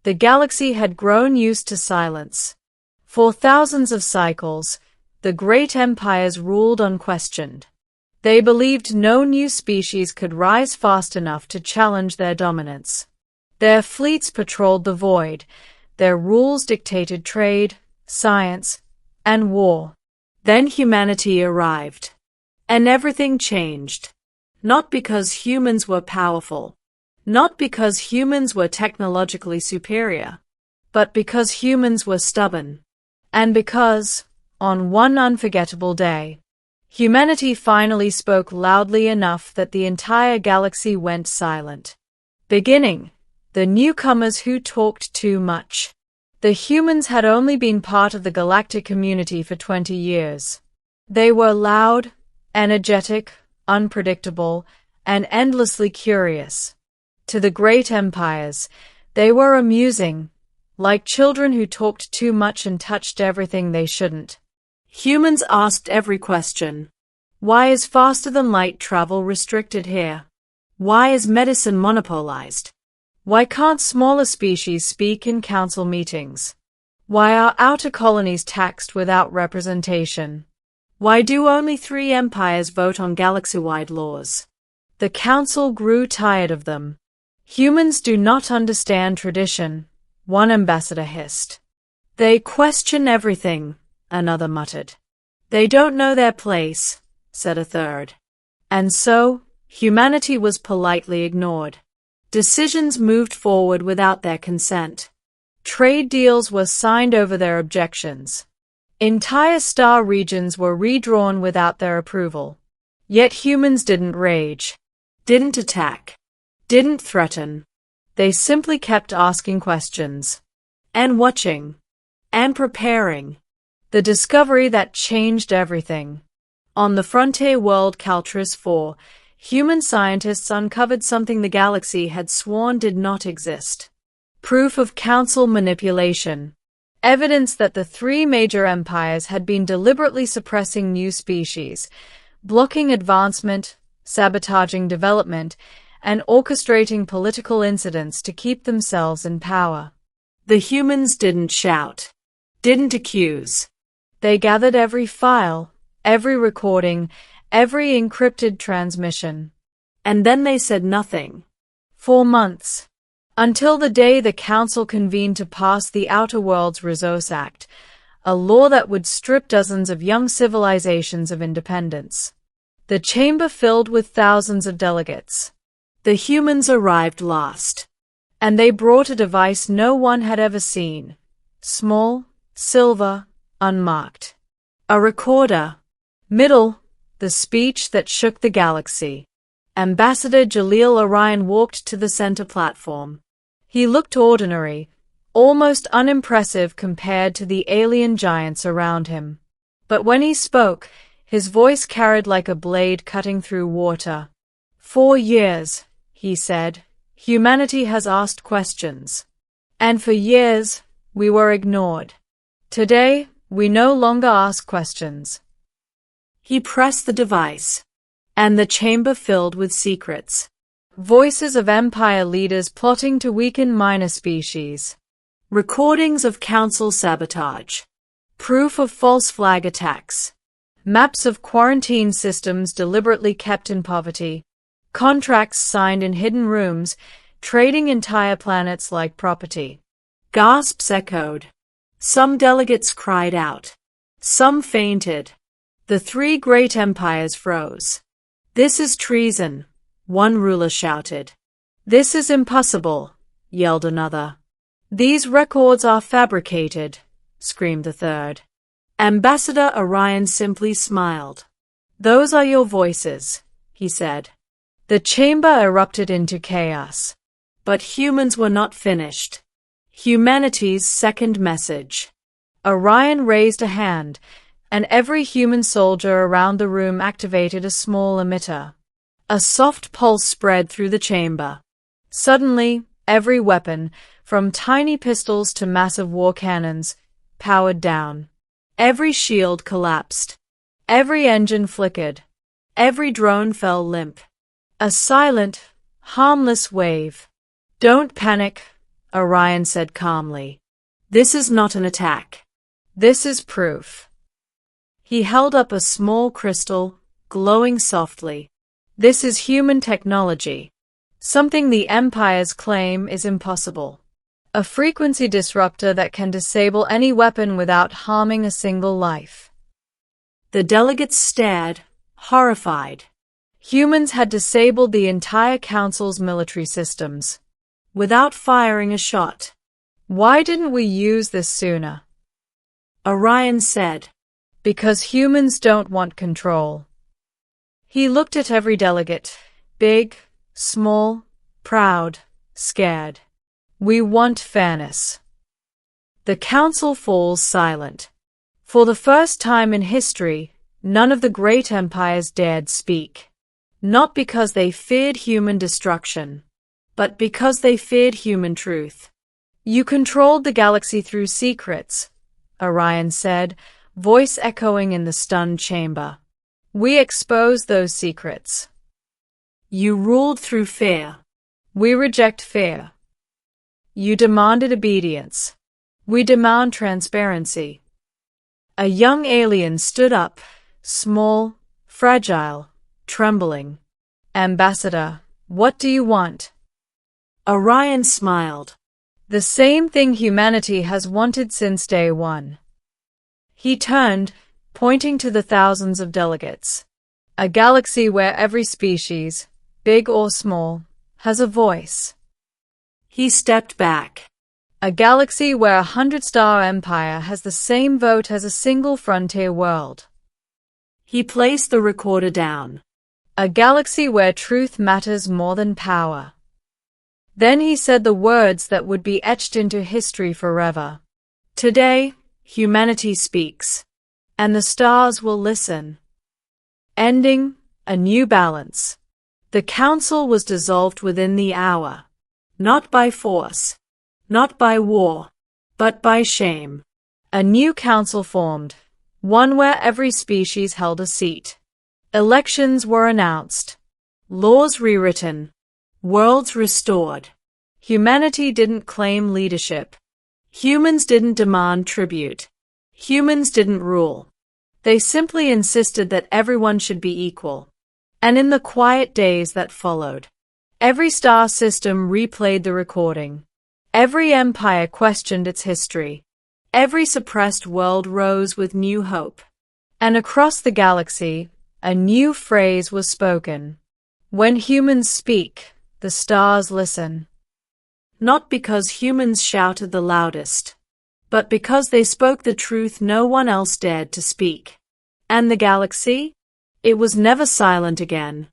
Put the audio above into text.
The galaxy had grown used to silence. For thousands of cycles, the great empires ruled unquestioned. They believed no new species could rise fast enough to challenge their dominance. Their fleets patrolled the void. Their rules dictated trade, science, and war. Then humanity arrived. And everything changed. Not because humans were powerful. Not because humans were technologically superior. But because humans were stubborn. And because, on one unforgettable day, humanity finally spoke loudly enough that the entire galaxy went silent. Beginning, the newcomers who talked too much. The humans had only been part of the galactic community for 20 years. They were loud, energetic, unpredictable, and endlessly curious. To the great empires, they were amusing, like children who talked too much and touched everything they shouldn't. Humans asked every question. Why is faster-than-light travel restricted here? Why is medicine monopolized? Why can't smaller species speak in council meetings? Why are outer colonies taxed without representation? Why do only 3 empires vote on galaxy-wide laws? The council grew tired of them. Humans do not understand tradition, one ambassador hissed. They question everything, another muttered. They don't know their place, said a third. And so, humanity was politely ignored. Decisions moved forward without their consent. Trade deals were signed over their objections. Entire star regions were redrawn without their approval. Yet humans didn't rage, didn't attack, didn't threaten. They simply kept asking questions, and watching, and preparing. The discovery that changed everything. On the frontier world Caltris 4, human scientists uncovered something the galaxy had sworn did not exist. Proof of council manipulation. Evidence that the 3 major empires had been deliberately suppressing new species, blocking advancement, sabotaging development, and orchestrating political incidents to keep themselves in power. The humans didn't shout, didn't accuse. They gathered every file, every recording, every encrypted transmission. And then they said nothing. For months. Until the day the council convened to pass the Outer Worlds Resource Act, a law that would strip dozens of young civilizations of independence. The chamber filled with thousands of delegates. The humans arrived last. And they brought a device no one had ever seen. Small, silver, unmarked. A recorder. Middle, the speech that shook the galaxy. Ambassador Jalil Orion walked to the center platform. He looked ordinary, almost unimpressive compared to the alien giants around him. But when he spoke, his voice carried like a blade cutting through water. 4 years, he said, humanity has asked questions. And for years, we were ignored. Today, we no longer ask questions. He pressed the device. And the chamber filled with secrets. Voices of empire leaders plotting to weaken minor species. Recordings of council sabotage. Proof of false flag attacks. Maps of quarantine systems deliberately kept in poverty. Contracts signed in hidden rooms, trading entire planets like property. Gasps echoed. Some delegates cried out. Some fainted. The 3 great empires froze. This is treason, one ruler shouted. This is impossible, yelled another. These records are fabricated, screamed the third. Ambassador Orion simply smiled. Those are your voices, he said. The chamber erupted into chaos. But humans were not finished. Humanity's second message. Orion raised a hand, and every human soldier around the room activated a small emitter. A soft pulse spread through the chamber. Suddenly, every weapon, from tiny pistols to massive war cannons, powered down. Every shield collapsed. Every engine flickered. Every drone fell limp. A silent, harmless wave. Don't panic, Orion said calmly. This is not an attack. This is proof. He held up a small crystal, glowing softly. This is human technology. Something the empires claim is impossible. A frequency disruptor that can disable any weapon without harming a single life. The delegates stared, horrified. Humans had disabled the entire council's military systems, without firing a shot. Why didn't we use this sooner? Orion said. Because humans don't want control. He looked at every delegate, big, small, proud, scared. We want fairness. The council falls silent. For the first time in history, none of the great empires dared speak. Not because they feared human destruction, but because they feared human truth. You controlled the galaxy through secrets, Orion said, voice echoing in the stunned chamber. We exposed those secrets. You ruled through fear. We reject fear. You demanded obedience. We demand transparency. A young alien stood up, small, fragile, trembling. Ambassador, what do you want? Orion smiled. The same thing humanity has wanted since day one. He turned, pointing to the thousands of delegates. A galaxy where every species, big or small, has a voice. He stepped back. A galaxy where a 100-star empire has the same vote as a single frontier world. He placed the recorder down. A galaxy where truth matters more than power. Then he said the words that would be etched into history forever. Today, humanity speaks, and the stars will listen. Ending, a new balance. The council was dissolved within the hour. Not by force, not by war, but by shame. A new council formed, one where every species held a seat. Elections were announced, laws rewritten, worlds restored. Humanity didn't claim leadership. Humans didn't demand tribute. Humans didn't rule. They simply insisted that everyone should be equal. And in the quiet days that followed, every star system replayed the recording. Every empire questioned its history. Every suppressed world rose with new hope. And across the galaxy, a new phrase was spoken. When humans speak, the stars listen. Not because humans shouted the loudest, but because they spoke the truth no one else dared to speak. And the galaxy? It was never silent again.